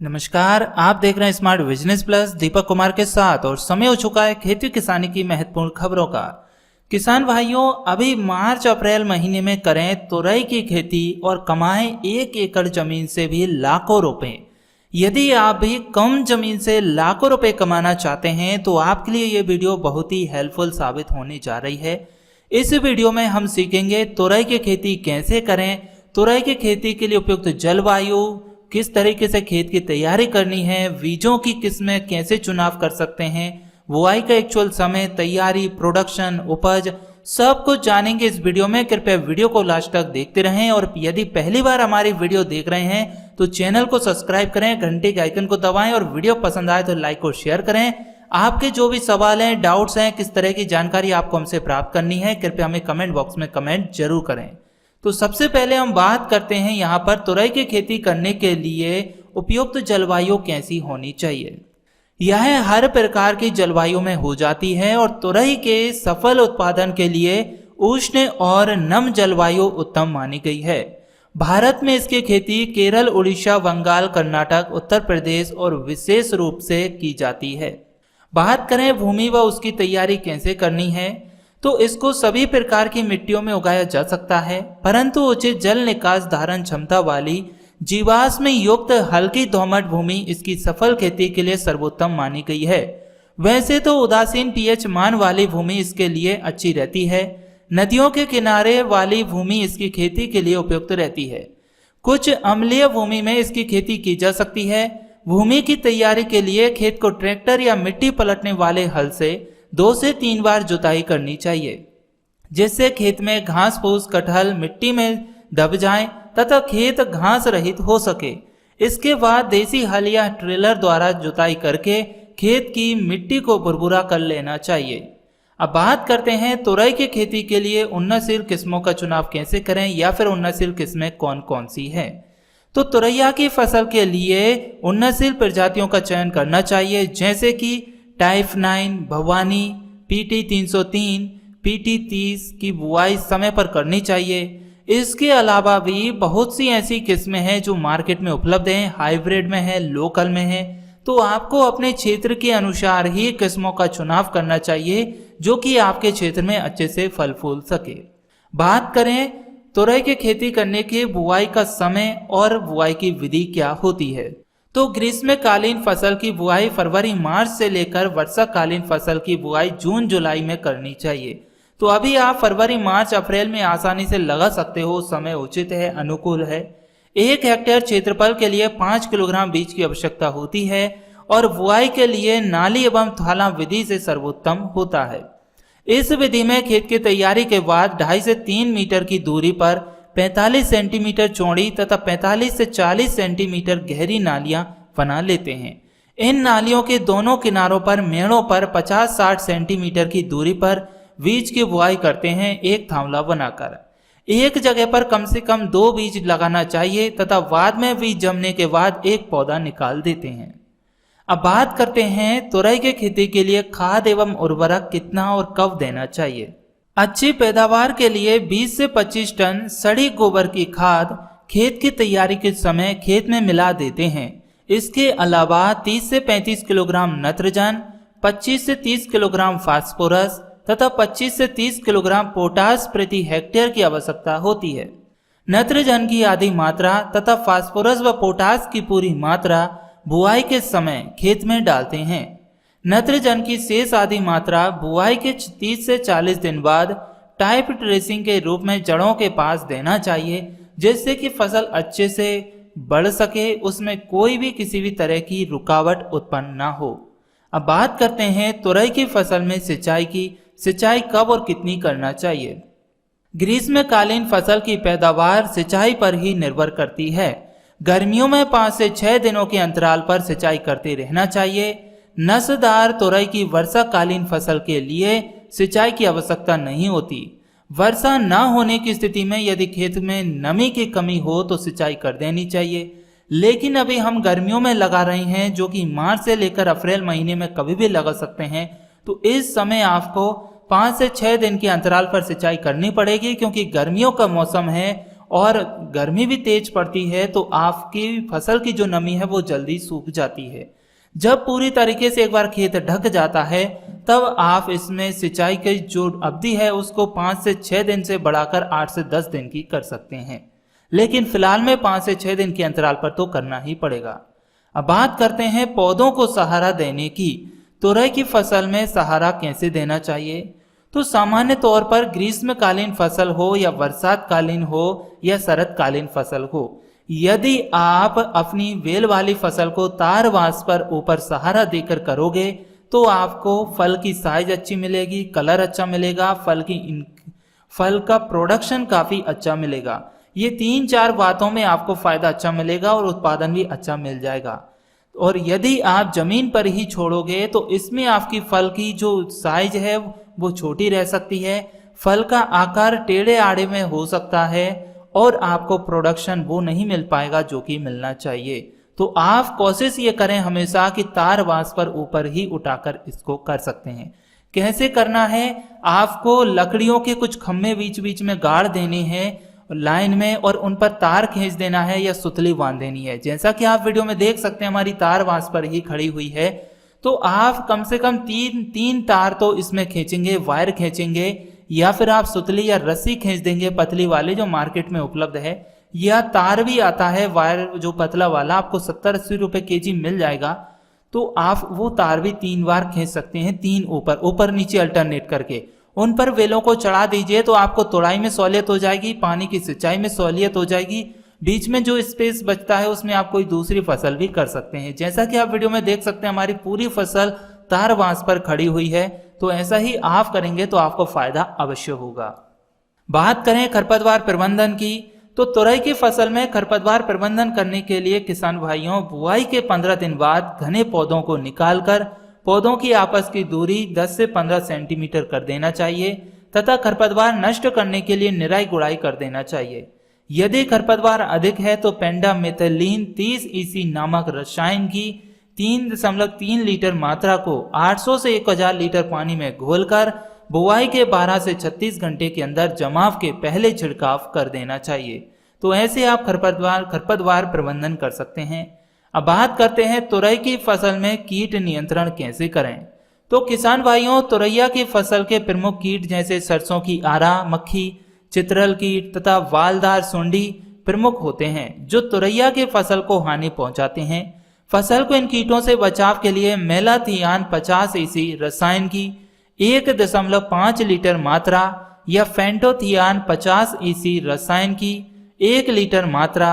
नमस्कार, आप देख रहे हैं smart business plus Deepak Kumar के साथ। और समय हो चुका है खेती किसानी की महत्वपूर्ण खबरों का। किसान भाइयों, अभी मार्च अप्रैल महीने में करें तुरई की खेती और कमाएं 1 एकड़ जमीन से भी लाखों रुपए। यदि आप भी कम जमीन से लाखों रुपए कमाना चाहते हैं तो आपके लिए ये वीडियो बहुत ही हेल्पफुल साबित होने जा रही है। इस वीडियो में हम सीखेंगे तुरई की खेती कैसे करें, तुरई की खेती के लिए उपयुक्त जलवायु, किस तरीके से खेत की तैयारी करनी है, बीजों की किस्में कैसे चुनाव कर सकते हैं, बुआई का एक्चुअल समय, तैयारी, प्रोडक्शन, उपज, सब कुछ जानेंगे इस वीडियो में। कृपया वीडियो को लास्ट तक देखते रहें और यदि पहली बार हमारी वीडियो देख रहे हैं तो चैनल को सब्सक्राइब करें, घंटे के आइकन को दबाएं और वीडियो पसंद आए तो लाइक और शेयर करें। आपके जो भी सवाल हैं, डाउट्स हैं, किस तरह की जानकारी आपको हमसे प्राप्त करनी है, कृपया हमें कमेंट बॉक्स में कमेंट जरूर करें। तो सबसे पहले हम बात करते हैं यहाँ पर तुरई की खेती करने के लिए उपयुक्त जलवायु कैसी होनी चाहिए। यह हर प्रकार की जलवायु में हो जाती है और तुरई के सफल उत्पादन के लिए उष्ण और नम जलवायु उत्तम मानी गई है। भारत में इसकी खेती केरल, उड़ीसा, बंगाल, कर्नाटक, उत्तर प्रदेश और विशेष रूप से की जाती है। बात करें भूमि व उसकी तैयारी कैसे करनी है, तो इसको सभी प्रकार की मिट्टियों में उगाया जा सकता है, परंतु उचित जल निकास धारण क्षमता वाली जीवाश्म युक्त हल्की दोमट भूमि इसकी सफल खेती के लिए सर्वोत्तम मानी गई है। वैसे तो उदासीन पीएच मान वाली भूमि इसके लिए अच्छी रहती है। नदियों के किनारे वाली भूमि इसकी खेती के लिए उपयुक्त रहती है। कुछ अम्लीय भूमि में इसकी खेती की जा सकती है। भूमि की तैयारी के लिए खेत को ट्रैक्टर या मिट्टी पलटने वाले हल से 2 से 3 बार जुताई करनी चाहिए, जिससे खेत में घास फूस, कटहल मिट्टी में दब जाएं तथा खेत घास रहित हो सके। इसके बाद देसी हल या ट्रेलर द्वारा जुताई करके खेत की मिट्टी को भुरभुरा कर लेना चाहिए। अब बात करते हैं तुरई की खेती के लिए उन्नतशील किस्मों का चुनाव कैसे करें या फिर उन्नतशील किस्में कौन कौन सी हैं। तो तुरैया की फसल के लिए उन्नतशील प्रजातियों का चयन करना चाहिए, जैसे कि टाइप 9, भवानी, PT 303, PT 30 की बुआई समय पर करनी चाहिए। इसके अलावा भी बहुत सी ऐसी किस्में हैं जो मार्केट में उपलब्ध हैं, हाइब्रिड में है, लोकल में है। तो आपको अपने क्षेत्र के अनुसार ही किस्मों का चुनाव करना चाहिए जो कि आपके क्षेत्र में अच्छे से फल फूल सके। बात करें तुरई की खेती करने के बुआई का समय और बुआई की विधि क्या होती है, तो ग्रीष्मकालीन फसल की बुआई फरवरी मार्च से लेकर वर्षाकालीन फसल की बुआई जून जुलाई में करनी चाहिए। तो अभी आप फरवरी मार्च अप्रैल में आसानी से लगा सकते हो, समय उचित है, अनुकूल है। 1 हेक्टेयर क्षेत्रफल के लिए 5 किलोग्राम बीज की आवश्यकता होती है और बुआई के लिए नाली एवं थाला विधि से सर्वोत्तम होता है। इस विधि में खेत की तैयारी के बाद 2.5 से 3 मीटर की दूरी पर 45 सेंटीमीटर चौड़ी तथा 45 से 40 सेंटीमीटर गहरी नालियां बना लेते हैं। इन नालियों के दोनों किनारों पर मेड़ों पर 50-60 सेंटीमीटर की दूरी पर बीज की बुआई करते हैं, एक थावला बनाकर। एक जगह पर कम से कम 2 बीज लगाना चाहिए तथा बाद में बीज जमने के बाद एक पौधा निकाल देते हैं। अब बात करते हैं तुरई के खेती के लिए खाद एवं उर्वरक कितना और कब देना चाहिए। अच्छी पैदावार के लिए 20 से 25 टन सड़ी गोबर की खाद खेत की तैयारी के समय खेत में मिला देते हैं। इसके अलावा 30 से 35 किलोग्राम नत्रजन, 25 से 30 किलोग्राम फास्फोरस तथा 25 से 30 किलोग्राम पोटास प्रति हेक्टेयर की आवश्यकता होती है। नत्रजन की आधी मात्रा तथा फास्फोरस व पोटास की पूरी मात्रा बुआई के समय खेत में डालते हैं। नत्रजन की शेष आधी मात्रा बुआई के 30 से 40 दिन बाद टाइप ड्रेसिंग के रूप में जड़ों के पास देना चाहिए, जिससे कि फसल अच्छे से बढ़ सके, उसमें कोई भी किसी भी तरह की रुकावट उत्पन्न ना हो। अब बात करते हैं तुरई की फसल में सिंचाई की। सिंचाई कब और कितनी करना चाहिए। ग्रीष्मकालीन फसल की पैदावार सिंचाई पर ही निर्भर करती है। गर्मियों में 5 से 6 दिनों के अंतराल पर सिंचाई करते रहना चाहिए। नस्लदार तुरई की वर्षाकालीन फसल के लिए सिंचाई की आवश्यकता नहीं होती। वर्षा न होने की स्थिति में यदि खेत में नमी की कमी हो तो सिंचाई कर देनी चाहिए, लेकिन अभी हम गर्मियों में लगा रहे हैं जो कि मार्च से लेकर अप्रैल महीने में कभी भी लगा सकते हैं। तो इस समय आपको 5 से 6 दिन के अंतराल पर सिंचाई करनी पड़ेगी, क्योंकि गर्मियों का मौसम है और गर्मी भी तेज पड़ती है तो आपकी फसल की जो नमी है वो जल्दी सूख जाती है। जब पूरी तरीके से एक बार खेत ढक जाता है तब आप इसमें सिंचाई की जो अवधि है उसको 5 से 6 दिन से बढ़ाकर 8 से 10 दिन की कर सकते हैं, लेकिन फिलहाल में 5 से 6 दिन के अंतराल पर तो करना ही पड़ेगा। अब बात करते हैं पौधों को सहारा देने की। तुरई की फसल में सहारा कैसे देना चाहिए? तो सामान्य तौर पर ग्रीष्मकालीन फसल हो या बरसातकालीन हो या शरतकालीन फसल हो, यदि आप अपनी वेल वाली फसल को तारवास पर ऊपर सहारा देकर करोगे तो आपको फल की साइज अच्छी मिलेगी, कलर अच्छा मिलेगा, फल का प्रोडक्शन काफी अच्छा मिलेगा। ये 3-4 बातों में आपको फायदा अच्छा मिलेगा और उत्पादन भी अच्छा मिल जाएगा। और यदि आप जमीन पर ही छोड़ोगे तो इसमें आपकी फल की जो साइज है वो छोटी रह सकती है, फल का आकार टेढ़े आड़े में हो सकता है और आपको प्रोडक्शन वो नहीं मिल पाएगा जो कि मिलना चाहिए। तो आप कोशिश ये करें हमेशा कि तारवास पर ऊपर ही उठाकर इसको कर सकते हैं। कैसे करना है? आपको लकड़ियों के कुछ खम्भे बीच बीच में गाड़ देने हैं लाइन में और उन पर तार खींच देना है या सुतली बांध देनी है। जैसा कि आप वीडियो में देख सकते हैं हमारी तार वास पर ही खड़ी हुई है, तो आप कम से कम तीन तार तो इसमें खींचेंगे, वायर खींचेंगे या फिर आप सुतली या रस्सी खींच देंगे पतली वाले जो मार्केट में उपलब्ध है, या तार भी आता है वायर जो पतला वाला आपको 70-80 रुपए केजी मिल जाएगा, तो आप वो तार भी 3 बार खींच सकते हैं, 3 ऊपर नीचे अल्टरनेट करके उन पर वेलों को चढ़ा दीजिए तो आपको तोड़ाई में सहूलियत हो जाएगी, पानी की सिंचाई में सहूलियत हो जाएगी। बीच में जो स्पेस बचता है उसमें आप कोई दूसरी फसल भी कर सकते हैं। जैसा कि आप वीडियो में देख सकते हैं हमारी पूरी फसल तार बांस पर खड़ी हुई है, तो ऐसा ही आप करेंगे तो आपको फायदा अवश्य होगा। बात करें खरपतवार प्रबंधन की, तो तुरई की फसल में खरपतवार प्रबंधन करने के लिए किसान भाइयों बुआई के 15 दिन बाद घने पौधों को निकालकर पौधों की आपस की दूरी 10 से 15 सेंटीमीटर कर देना चाहिए तथा खरपतवार नष्ट करने के लिए निराई गुड़ाई कर देना चाहिए। यदि खरपतवार अधिक है तो पेंडामेथिलीन 30 EC नामक रसायन की 3.3 लीटर मात्रा को 800 से 1000 लीटर पानी में घोलकर बुआई के 12 से 36 घंटे के अंदर जमाव के पहले छिड़काव कर देना चाहिए। तो ऐसे आप खरपतवार प्रबंधन कर सकते हैं। अब बात करते हैं तुरई की फसल में कीट नियंत्रण कैसे करें। तो किसान भाइयों, तुरैया की फसल के प्रमुख कीट जैसे सरसों की आरा मक्खी, चित्रल कीट तथा वालदार सुंडी प्रमुख होते हैं जो तुरैया की फसल को हानि पहुंचाते हैं। फसल को इन कीटों से बचाव के लिए मेलाथियान 50 EC रसायन की 1.5 लीटर मात्रा या फेंटोथियान 50 EC रसायन की 1 लीटर मात्रा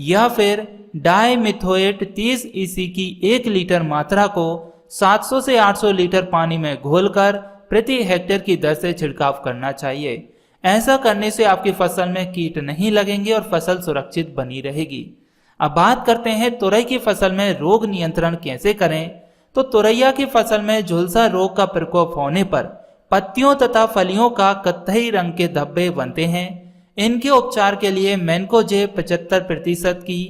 या फिर डाइमिथोएट 30 EC की 1 लीटर मात्रा को 700 से 800 लीटर पानी में घोलकर प्रति हेक्टेयर की दर से छिड़काव करना चाहिए। ऐसा करने से आपकी फसल में कीट नहीं लगेंगे और फसल सुरक्षित बनी रहेगी। अब बात करते हैं तुरई की फसल में रोग नियंत्रण कैसे करें। तो तुरैया की फसल में झुलसा रोग का प्रकोप होने पर पत्तियों तथा फलियों का कत्थई रंग के धब्बे बनते हैं। इनके उपचार के लिए मैनकोजेब 75% की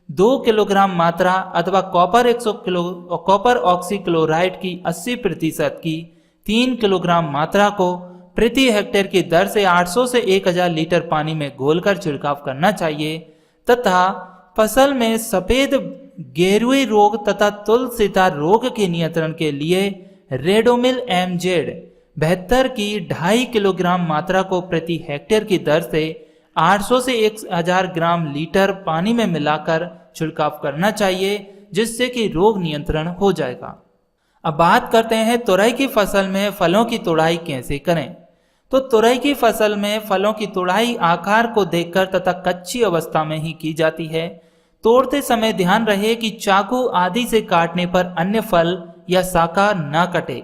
2 किलोग्राम मात्रा अथवा कॉपर ऑक्सीक्लोराइड की 80% की 3 किलोग्राम मात्रा को प्रति हेक्टेयर की दर से 800 से 1000 लीटर पानी में घोलकर छिड़काव करना चाहिए तथा फसल में सफेद गेरुई रोग तथा तुलसीता रोग के नियंत्रण के लिए रेडोमिल MZ 72 की 2.5 किलोग्राम मात्रा को प्रति हेक्टेयर की दर से 800 से 1000 ग्राम लीटर पानी में मिलाकर छिड़काव करना चाहिए, जिससे कि रोग नियंत्रण हो जाएगा। अब बात करते हैं तुरई की फसल में फलों की तुड़ाई कैसे करें। तो तुरई की फसल में फलों की तुड़ाई आकार को देखकर तथा कच्ची अवस्था में ही की जाती है। तोड़ते समय ध्यान रहे कि चाकू आदि से काटने पर अन्य फल या शाखा न कटे,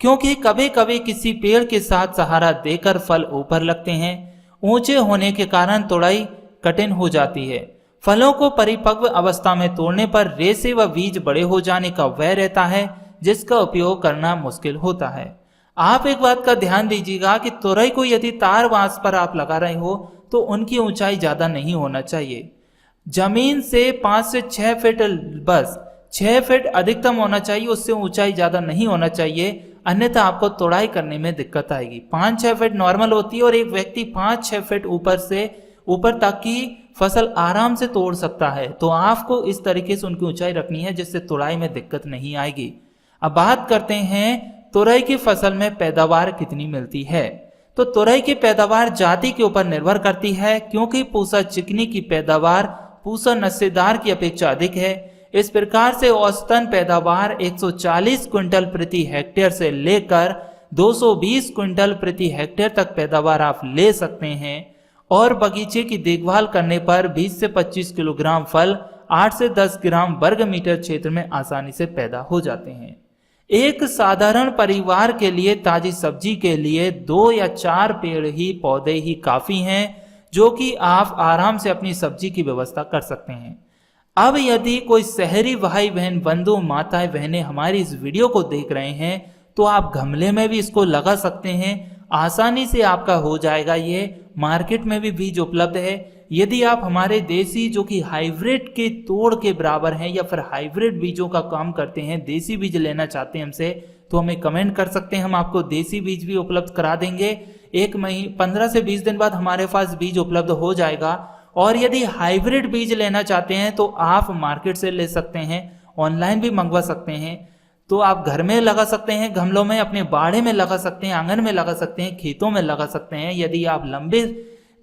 क्योंकि कभी कभी किसी पेड़ के साथ सहारा देकर फल ऊपर लगते हैं। ऊंचे होने के कारण तुड़ाई कठिन हो जाती है। फलों को परिपक्व अवस्था में तोड़ने पर रेशे व बीज बड़े हो जाने का भय रहता है, जिसका उपयोग करना मुश्किल होता है। आप एक बात का ध्यान दीजिएगा कि तुरई को यदि तार बांस पर आप लगा रहे हो तो उनकी ऊंचाई ज्यादा नहीं होना चाहिए। जमीन से 5 से 6 फीट, बस 6 फीट अधिकतम होना चाहिए, उससे ऊंचाई ज्यादा नहीं होना चाहिए, अन्यथा आपको तोड़ाई करने में दिक्कत आएगी। 5-6 फीट नॉर्मल होती है और एक व्यक्ति 5-6 फीट ऊपर से ऊपर तक की फसल आराम से तोड़ सकता है। तो आपको इस तरीके से उनकी ऊंचाई रखनी है जिससे तुड़ाई में दिक्कत नहीं आएगी। अब बात करते हैं तुरई की फसल में पैदावार कितनी मिलती है। तो तुरई की पैदावार जाति के ऊपर निर्भर करती है, क्योंकि पूसा चिकनी की पैदावार पूसा नस्सेदार की अपेक्षा अधिक है। इस प्रकार से औसतन पैदावार 140 क्विंटल प्रति हेक्टेयर से लेकर 220 क्विंटल प्रति हेक्टेयर तक पैदावार आप ले सकते हैं। और बगीचे की देखभाल करने पर 20 से 25 किलोग्राम फल 8 से 10 ग्राम वर्ग मीटर क्षेत्र में आसानी से पैदा हो जाते हैं। एक साधारण परिवार के लिए ताजी सब्जी के लिए 2 या 4 पेड़ ही पौधे ही काफी हैं, जो कि आप आराम से अपनी सब्जी की व्यवस्था कर सकते हैं। अब यदि कोई शहरी भाई बहन बंधु माताएं बहनें हमारी इस वीडियो को देख रहे हैं तो आप गमले में भी इसको लगा सकते हैं, आसानी से आपका हो जाएगा। ये मार्केट में भी बीज उपलब्ध है। यदि आप हमारे देसी जो कि हाइब्रिड के तोड़ के बराबर हैं या फिर हाइब्रिड बीजों का काम करते हैं, देसी बीज लेना चाहते हैं हमसे, तो हमें कमेंट कर सकते हैं, हम आपको देसी बीज भी उपलब्ध करा देंगे। 15 से 20 दिन बाद हमारे पास बीज उपलब्ध हो जाएगा। और यदि हाइब्रिड बीज लेना चाहते हैं तो आप मार्केट से ले सकते हैं, ऑनलाइन भी मंगवा सकते हैं। तो आप घर में लगा सकते हैं, गमलों में, अपने बाड़े में लगा सकते हैं, आंगन में लगा सकते हैं, खेतों में लगा सकते हैं। यदि आप लंबे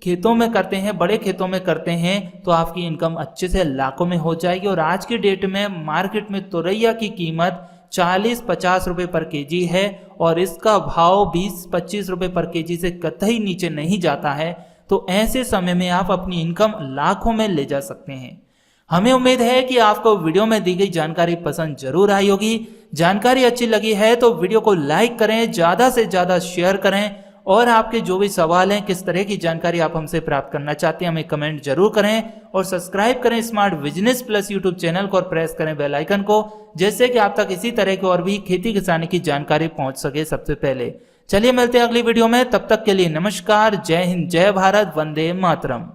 खेतों में करते हैं, बड़े खेतों में करते हैं, तो आपकी इनकम अच्छे से लाखों में हो जाएगी। और आज के डेट में मार्केट में तुरैया की कीमत 40-50 रुपए पर केजी है और इसका भाव 20-25 रुपए पर केजी से कतई नीचे नहीं जाता है। तो ऐसे समय में आप अपनी इनकम लाखों में ले जा सकते हैं। हमें उम्मीद है कि आपको वीडियो में दी गई जानकारी पसंद जरूर आई होगी। जानकारी अच्छी लगी है तो वीडियो को लाइक करें, ज्यादा से ज्यादा शेयर करें और आपके जो भी सवाल हैं, किस तरह की जानकारी आप हमसे प्राप्त करना चाहते हैं, हमें कमेंट जरूर करें। और सब्सक्राइब करें smart business plus YouTube channel को और प्रेस करें बेल आइकन को, जैसे कि आप तक इसी तरह की और भी खेती किसानी की जानकारी पहुंच सके सबसे पहले। चलिए मिलते हैं अगली वीडियो में, तब तक के लिए नमस्कार, जय हिंद, जय भारत, वंदे मातरम।